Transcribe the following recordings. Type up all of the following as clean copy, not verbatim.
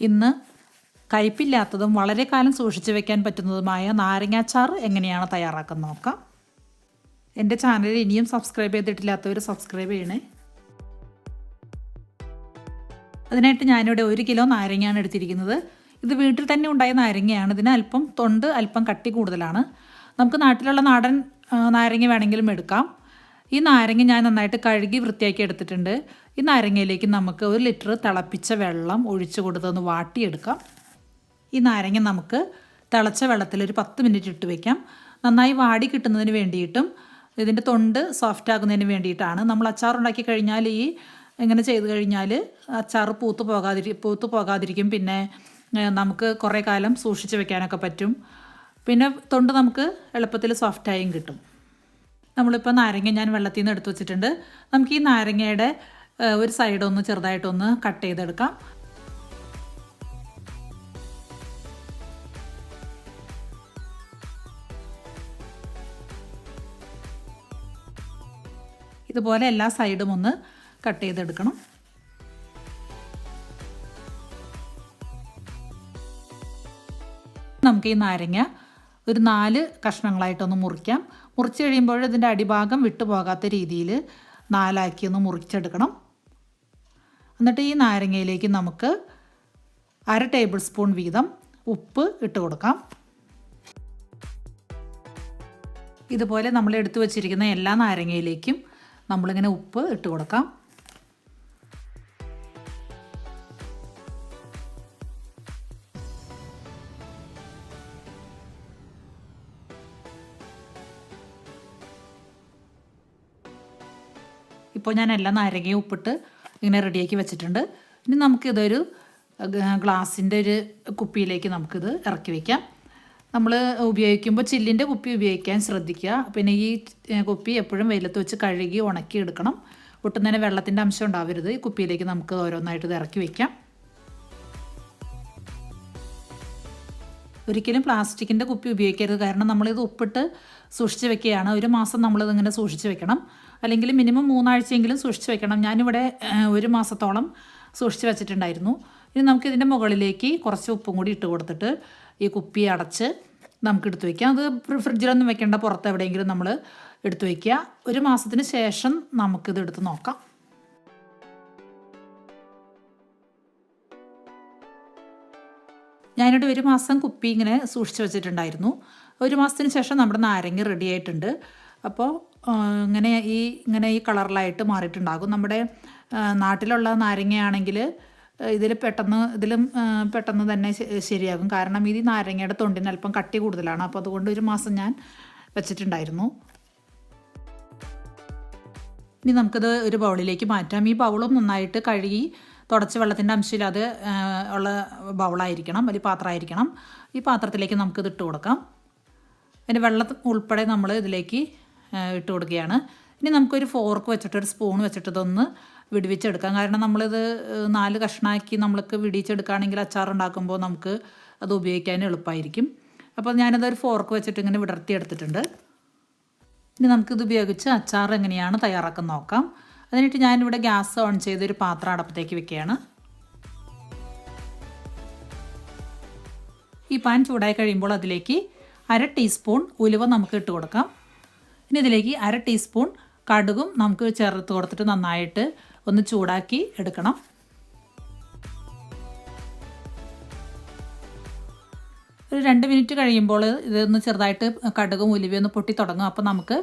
ഇന്ന് കയ്പില്ലാത്തതും വളരെ കാലം സൂക്ഷിച്ചു വെക്കാൻ പറ്റുന്നതുമായ നാരങ്ങാച്ചാർ എങ്ങനെയാണ് തയ്യാറാക്കുന്നത് നോക്കാം. എൻ്റെ ചാനൽ ഇനിയും സബ്സ്ക്രൈബ് ചെയ്തിട്ടില്ലാത്തവർ സബ്സ്ക്രൈബ് ചെയ്യണേ. അതിനായിട്ട് ഞാനിവിടെ 1 കിലോ നാരങ്ങയാണ് എടുത്തിരിക്കുന്നത്. ഇത് വീട്ടിൽ തന്നെ ഉണ്ടായ നാരങ്ങയാണ്. ഇതിന് അല്പം തൊണ്ട് അല്പം കട്ടി കൂടുതലാണ്. നമുക്ക് നാട്ടിലുള്ള നാടൻ നാരങ്ങ വേണമെങ്കിലും എടുക്കാം. ഈ നാരങ്ങ ഞാൻ നന്നായിട്ട് കഴുകി വൃത്തിയാക്കി എടുത്തിട്ടുണ്ട്. ഈ നാരങ്ങയിലേക്ക് നമുക്ക് 1 ലിറ്റർ തിളപ്പിച്ച വെള്ളം ഒഴിച്ചു കൊടുത്തൊന്ന് വാട്ടിയെടുക്കാം. ഈ നാരങ്ങ നമുക്ക് തിളച്ച വെള്ളത്തിൽ ഒരു 10 മിനിറ്റ് ഇട്ട് വയ്ക്കാം. നന്നായി വാടി കിട്ടുന്നതിന് വേണ്ടിയിട്ടും ഇതിൻ്റെ തൊണ്ട് സോഫ്റ്റ് ആകുന്നതിന് വേണ്ടിയിട്ടാണ്. നമ്മൾ അച്ചാർ ഉണ്ടാക്കി കഴിഞ്ഞാൽ ഇങ്ങനെ ചെയ്ത് കഴിഞ്ഞാൽ അച്ചാർ പൂത്തു പോകാതിരിക്കും. പിന്നെ നമുക്ക് കുറേ കാലം സൂക്ഷിച്ച് വെക്കാനൊക്കെ പറ്റും. പിന്നെ തൊണ്ട് നമുക്ക് എളുപ്പത്തിൽ സോഫ്റ്റായും കിട്ടും. നമ്മളിപ്പോൾ നാരങ്ങ ഞാൻ വെള്ളത്തിൽ നിന്ന് എടുത്ത് വെച്ചിട്ടുണ്ട്. നമുക്ക് ഈ നാരങ്ങയുടെ ഒരു സൈഡൊന്ന് ചെറുതായിട്ടൊന്ന് കട്ട് ചെയ്തെടുക്കാം. ഇതുപോലെ എല്ലാ സൈഡും ഒന്ന് കട്ട് ചെയ്തെടുക്കണം. നമുക്ക് ഈ നാരങ്ങ ഒരു 4 കഷ്ണങ്ങളായിട്ടൊന്ന് മുറിക്കാം. മുറിച്ച് കഴിയുമ്പോൾ ഇതിൻ്റെ അടിഭാഗം വിട്ടു പോകാത്ത രീതിയിൽ 4 ഒന്ന് മുറിച്ചെടുക്കണം. എന്നിട്ട് ഈ നാരങ്ങയിലേക്ക് നമുക്ക് 1/2 ടേബിൾ സ്പൂൺ വീതം ഉപ്പ് ഇട്ട് കൊടുക്കാം. ഇതുപോലെ നമ്മൾ എടുത്തു വച്ചിരിക്കുന്ന എല്ലാ നാരങ്ങയിലേക്കും നമ്മളിങ്ങനെ ഉപ്പ് ഇട്ട് കൊടുക്കാം. ഇപ്പോൾ ഞാൻ എല്ലാ നാരങ്ങയും ഉപ്പിട്ട് ഇങ്ങനെ റെഡിയാക്കി വെച്ചിട്ടുണ്ട്. ഇനി നമുക്കിതൊരു ഗ്ലാസിൻ്റെ ഒരു കുപ്പിയിലേക്ക് നമുക്കിത് ഇറക്കി വയ്ക്കാം. നമ്മൾ ഉപയോഗിക്കുമ്പോൾ ചില്ലിൻ്റെ കുപ്പി ഉപയോഗിക്കാൻ ശ്രദ്ധിക്കുക. പിന്നെ ഈ കുപ്പി എപ്പോഴും വെയിലത്ത് വെച്ച് കഴുകി ഉണക്കി എടുക്കണം. ഒട്ടും തന്നെ വെള്ളത്തിൻ്റെ അംശം ഉണ്ടാവരുത്. ഈ കുപ്പിയിലേക്ക് നമുക്ക് ഓരോന്നായിട്ട് ഇത് ഇറക്കി വയ്ക്കാം. ഒരിക്കലും പ്ലാസ്റ്റിക്കിൻ്റെ കുപ്പി ഉപയോഗിക്കരുത്. കാരണം നമ്മളിത് ഉപ്പിട്ട് സൂക്ഷിച്ച് വെക്കുകയാണ്. 1 മാസം നമ്മളിതിങ്ങനെ സൂക്ഷിച്ച് വെക്കണം. അല്ലെങ്കിൽ മിനിമം 3 ആഴ്ചയെങ്കിലും സൂക്ഷിച്ച് വെക്കണം. ഞാനിവിടെ 1 മാസത്തോളം സൂക്ഷിച്ച് വെച്ചിട്ടുണ്ടായിരുന്നു. ഇനി നമുക്കിതിൻ്റെ മുകളിലേക്ക് കുറച്ച് ഉപ്പും കൂടി ഇട്ട് കൊടുത്തിട്ട് ഈ കുപ്പി അടച്ച് നമുക്ക് എടുത്തു വയ്ക്കാം. അത് ഫ്രിഡ്ജിലൊന്നും വെക്കേണ്ട, പുറത്ത് എവിടെയെങ്കിലും നമ്മൾ എടുത്തു വയ്ക്കുക. 1 മാസത്തിന് ശേഷം നമുക്കിത് എടുത്ത് നോക്കാം. ഞാനിവിടെ 1 മാസം കുപ്പി ഇങ്ങനെ സൂക്ഷിച്ച് വെച്ചിട്ടുണ്ടായിരുന്നു. 1 മാസത്തിന് ശേഷം നമ്മുടെ നാരങ്ങ റെഡി ആയിട്ടുണ്ട്. അപ്പോൾ ഇങ്ങനെ ഈ കളറിലായിട്ട് മാറിയിട്ടുണ്ടാകും. നമ്മുടെ നാട്ടിലുള്ള നാരങ്ങയാണെങ്കിൽ ഇതിലും പെട്ടെന്ന് തന്നെ ശരിയാകും. കാരണം ഈ നാരങ്ങയുടെ തൊണ്ടിന് അല്പം കട്ടി കൂടുതലാണ്. അപ്പോൾ അതുകൊണ്ട് 1 മാസം ഞാൻ വെച്ചിട്ടുണ്ടായിരുന്നു. ഇനി നമുക്കിത് ഒരു ബൗളിലേക്ക് മാറ്റാം. ഈ ബൗളും നന്നായിട്ട് കഴുകി തുടച്ച വെള്ളത്തിൻ്റെ അംശമില്ലാതെ ഉള്ള ബൗളായിരിക്കണം, ഒരു പാത്രമായിരിക്കണം. ഈ പാത്രത്തിലേക്ക് നമുക്കിത് ഇട്ട് കൊടുക്കാം. അതിൻ്റെ വെള്ളം ഉൾപ്പെടെ നമ്മൾ ഇതിലേക്ക് ഇട്ട് കൊടുക്കുകയാണ്. ഇനി നമുക്കൊരു ഫോർക്ക് വെച്ചിട്ട് ഒരു സ്പൂൺ വെച്ചിട്ട് ഇതൊന്ന് വിടുവിച്ചെടുക്കാം. കാരണം നമ്മളിത് 4 കഷ്ണമാക്കി നമ്മൾക്ക് വിടിയിച്ചെടുക്കുകയാണെങ്കിൽ അച്ചാർ ഉണ്ടാക്കുമ്പോൾ നമുക്ക് അത് ഉപയോഗിക്കാൻ എളുപ്പമായിരിക്കും. അപ്പോൾ ഞാനതൊരു ഫോർക്ക് വെച്ചിട്ട് ഇങ്ങനെ വിടർത്തിയെടുത്തിട്ടുണ്ട്. ഇനി നമുക്കിത് ഉപയോഗിച്ച് അച്ചാർ എങ്ങനെയാണ് തയ്യാറാക്കുന്നത് നോക്കാം. അതിനായിട്ട് ഞാനിവിടെ ഗ്യാസ് ഓൺ ചെയ്തൊരു പാത്രം അടപ്പത്തേക്ക് വെക്കുകയാണ്. ഈ പാൻ ചൂടായി കഴിയുമ്പോൾ അതിലേക്ക് 1/2 ടീസ്പൂൺ ഉലുവ നമുക്ക് ഇട്ട് കൊടുക്കാം. ഇനി ഇതിലേക്ക് 1/2 ടീസ്പൂൺ കടുകും നമുക്ക് ചേർത്ത് കൊടുത്തിട്ട് നന്നായിട്ട് ഒന്ന് ചൂടാക്കി എടുക്കണം. ഒരു 2 മിനിറ്റ് കഴിയുമ്പോൾ ഇതൊന്ന് ചെറുതായിട്ട് കടുകും ഉലുവയും ഒന്ന് പൊട്ടി തുടങ്ങും. അപ്പോൾ നമുക്ക്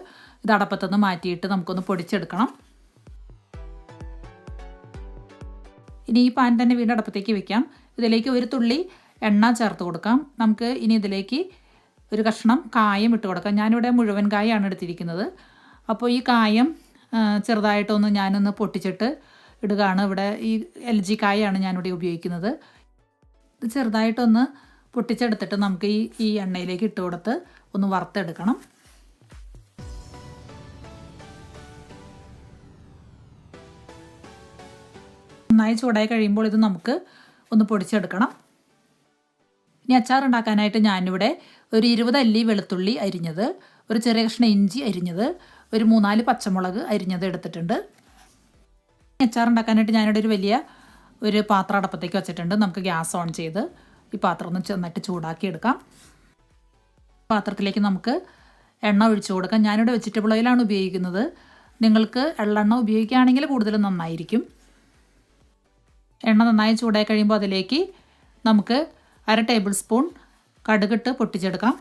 ഇത് അടപ്പത്തുനിന്ന് മാറ്റിയിട്ട് നമുക്കൊന്ന് പൊടിച്ചെടുക്കണം. ഇനി ഈ പാൻ തന്നെ വീണ്ടും അടപ്പത്തേക്ക് വെക്കാം. ഇതിലേക്ക് 1 തുള്ളി എണ്ണ ചേർത്ത് കൊടുക്കാം. നമുക്ക് ഇനി ഇതിലേക്ക് ഒരു കഷ്ണം കായം ഇട്ട് കൊടുക്കാം. ഞാനിവിടെ മുഴുവൻ കായാണ് എടുത്തിരിക്കുന്നത്. അപ്പോൾ ഈ കായം ചെറുതായിട്ടൊന്ന് ഞാനൊന്ന് പൊട്ടിച്ചിട്ട് ഇടുകയാണ്. ഇവിടെ ഈ LG കായാണ് ഞാനിവിടെ ഉപയോഗിക്കുന്നത്. ഇത് ചെറുതായിട്ടൊന്ന് പൊട്ടിച്ചെടുത്തിട്ട് നമുക്ക് ഈ എണ്ണയിലേക്ക് ഇട്ട് കൊടുത്ത് ഒന്ന് വറുത്തെടുക്കണം. നന്നായി ചൂടായി കഴിയുമ്പോൾ ഇത് നമുക്ക് ഒന്ന് പൊടിച്ചെടുക്കണം. ഇനി അച്ചാർ ഉണ്ടാക്കാനായിട്ട് ഞാനിവിടെ ഒരു 20 അല്ലി വെളുത്തുള്ളി അരിഞ്ഞത്, ഒരു ചെറിയ കഷ്ണം ഇഞ്ചി അരിഞ്ഞത്, ഒരു 3-4 പച്ചമുളക് അരിഞ്ഞത് എടുത്തിട്ടുണ്ട്. അച്ചാർ ഉണ്ടാക്കാനായിട്ട് ഞാനിവിടെ ഒരു വലിയ ഒരു പാത്രം അടുപ്പത്തേക്ക് വെച്ചിട്ടുണ്ട്. നമുക്ക് ഗ്യാസ് ഓൺ ചെയ്ത് ഈ പാത്രം ഒന്ന് ചെന്നിട്ട് ചൂടാക്കി എടുക്കാം. പാത്രത്തിലേക്ക് നമുക്ക് എണ്ണ ഒഴിച്ചു കൊടുക്കാം. ഞാനിവിടെ വെജിറ്റബിൾ ഓയിലാണ് ഉപയോഗിക്കുന്നത്. നിങ്ങൾക്ക് എള്ളെണ്ണ ഉപയോഗിക്കുകയാണെങ്കിൽ കൂടുതൽ നന്നായിരിക്കും. എണ്ണ നന്നായി ചൂടായി കഴിയുമ്പോൾ അതിലേക്ക് നമുക്ക് 1/2 ടേബിൾ സ്പൂൺ കടുകിട്ട് പൊട്ടിച്ചെടുക്കാം.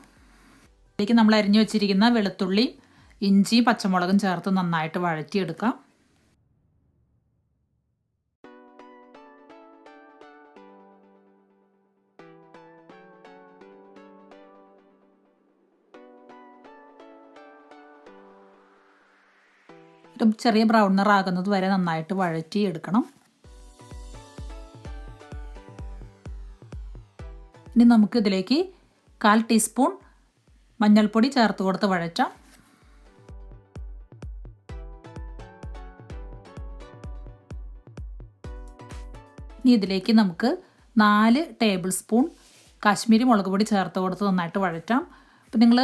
അതിലേക്ക് നമ്മൾ അരിഞ്ഞു വെച്ചിരിക്കുന്ന വെളുത്തുള്ളി, ഇഞ്ചിയും പച്ചമുളകും ചേർത്ത് നന്നായിട്ട് വഴറ്റിയെടുക്കാം. ഒരു ചെറിയ ബ്രൗൺ നിറാകുന്നത് വരെ നന്നായിട്ട് വഴറ്റിയെടുക്കണം. ഇനി നമുക്ക് ഇതിലേക്ക് 1/4 ടീസ്പൂൺ മഞ്ഞൾപ്പൊടി ചേർത്ത് കൊടുത്ത് വഴറ്റാം. ഇനി ഇതിലേക്ക് നമുക്ക് 4 ടേബിൾ സ്പൂൺ കാശ്മീരി മുളക് പൊടി ചേർത്ത് കൊടുത്ത് നന്നായിട്ട് വഴറ്റാം. അപ്പോൾ നിങ്ങൾ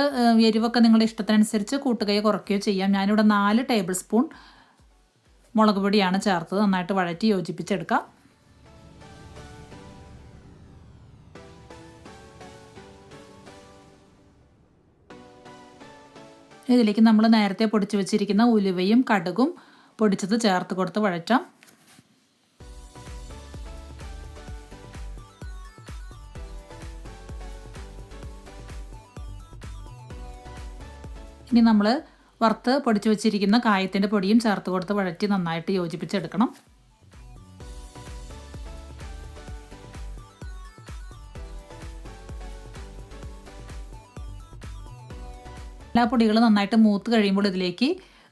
എരിവൊക്കെ നിങ്ങളുടെ ഇഷ്ടത്തിനനുസരിച്ച് കൂട്ടുകയോ കുറയ്ക്കുകയോ ചെയ്യാം. ഞാനിവിടെ 4 ടേബിൾ സ്പൂൺ മുളക് പൊടിയാണ് ചേർത്തത്. നന്നായിട്ട് വഴറ്റി യോജിപ്പിച്ചെടുക്കാം. ഇതിലേക്ക് നമ്മൾ നേരത്തെ പൊടിച്ച് വെച്ചിരിക്കുന്ന ഉലുവയും കടുകും പൊടിച്ചത് ചേർത്ത് കൊടുത്ത് വഴറ്റാം. ഇനി നമ്മൾ വറുത്ത് പൊടിച്ച് വെച്ചിരിക്കുന്ന കായത്തിൻ്റെ പൊടിയും ചേർത്ത് കൊടുത്ത് വഴറ്റി നന്നായിട്ട് യോജിപ്പിച്ചെടുക്കണം. എല്ലാ പൊടികളും നന്നായിട്ട് മൂത്ത് കഴിയുമ്പോൾ ഇതിലേക്ക്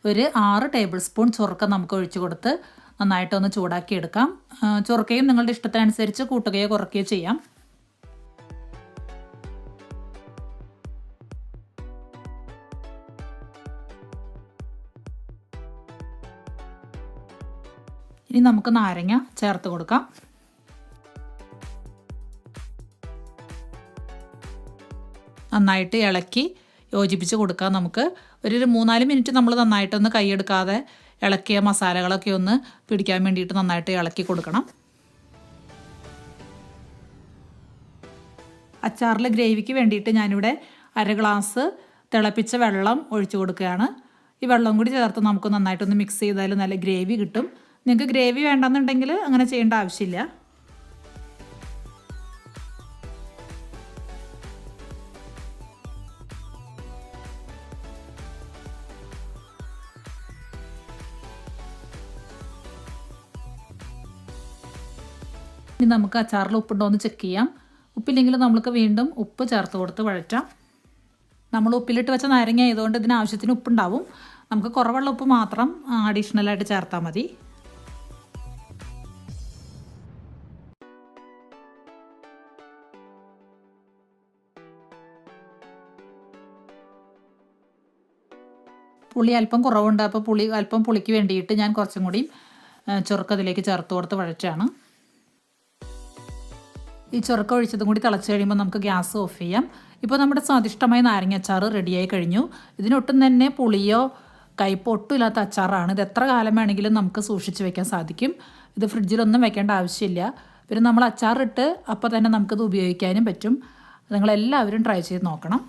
ഒരു 6 ടേബിൾ സ്പൂൺ ചൊറുക്ക നമുക്ക് ഒഴിച്ചു കൊടുത്ത് നന്നായിട്ടൊന്ന് ചൂടാക്കി എടുക്കാം. ചൊറുക്കയും നിങ്ങളുടെ ഇഷ്ടത്തിനനുസരിച്ച് കൂട്ടുകയോ കുറയ്ക്കുകയോ ചെയ്യാം. ഇനി നമുക്ക് നാരങ്ങ ചേർത്ത് കൊടുക്കാം. നന്നായിട്ട് ഇളക്കി യോജിപ്പിച്ച് കൊടുക്കാം. നമുക്ക് ഒരു 3-4 മിനിറ്റ് നമ്മൾ നന്നായിട്ടൊന്ന് കൈയെടുക്കാതെ ഇളക്കിയ മസാലകളൊക്കെ ഒന്ന് പിടിക്കാൻ വേണ്ടിയിട്ട് നന്നായിട്ട് ഇളക്കി കൊടുക്കണം. അച്ചാറിലെ ഗ്രേവിക്ക് വേണ്ടിയിട്ട് ഞാനിവിടെ 1/2 ഗ്ലാസ് തിളപ്പിച്ച വെള്ളം ഒഴിച്ചു കൊടുക്കുകയാണ്. ഈ വെള്ളം കൂടി ചേർത്ത് നമുക്ക് നന്നായിട്ടൊന്ന് മിക്സ് ചെയ്താൽ നല്ല ഗ്രേവി കിട്ടും. നിങ്ങൾക്ക് ഗ്രേവി വേണ്ടെന്നുണ്ടെങ്കിൽ അങ്ങനെ ചെയ്യേണ്ട ആവശ്യമില്ല. ഇനി നമുക്ക് അച്ചാറിൽ ഉപ്പുണ്ടോ എന്ന് ചെക്ക് ചെയ്യാം. ഉപ്പില്ലെങ്കിൽ നമുക്ക് വീണ്ടും ഉപ്പ് ചേർത്ത് കൊടുത്ത് വഴറ്റാം. നമ്മൾ ഉപ്പിലിട്ട് വെച്ച നാരങ്ങ ആയതുകൊണ്ട് ഇതിന് ആവശ്യത്തിന് ഉപ്പുണ്ടാവും. നമുക്ക് കുറവുള്ള ഉപ്പ് മാത്രം അഡീഷണലായിട്ട് ചേർത്താൽ മതി. പുളി അല്പം കുറവുണ്ട്. അപ്പോൾ പുളിക്ക് വേണ്ടിയിട്ട് ഞാൻ കുറച്ചും കൂടി ചൊറുക്കതിലേക്ക് ചേർത്ത് കൊടുത്ത് വഴറ്റാണ്. ഈ ചൊറുക്ക ഒഴിച്ചതും കൂടി തിളച്ച് കഴിയുമ്പോൾ നമുക്ക് ഗ്യാസ് ഓഫ് ചെയ്യാം. ഇപ്പോൾ നമ്മുടെ സ്വാദിഷ്ടമായ നാരങ്ങ അച്ചാർ റെഡിയായി കഴിഞ്ഞു. ഇതിനൊട്ടും തന്നെ പുളിയോ കയ്പോ ഒട്ടും ഇല്ലാത്ത അച്ചാറാണ്. ഇത് എത്ര കാലം വേണമെങ്കിലും നമുക്ക് സൂക്ഷിച്ച് വെക്കാൻ സാധിക്കും. ഇത് ഫ്രിഡ്ജിലൊന്നും വെക്കേണ്ട ആവശ്യമില്ല. പിന്നെ നമ്മൾ അച്ചാറിട്ട് അപ്പോൾ തന്നെ നമുക്കിത് ഉപയോഗിക്കാനും പറ്റും. നിങ്ങളെല്ലാവരും ട്രൈ ചെയ്ത് നോക്കണം.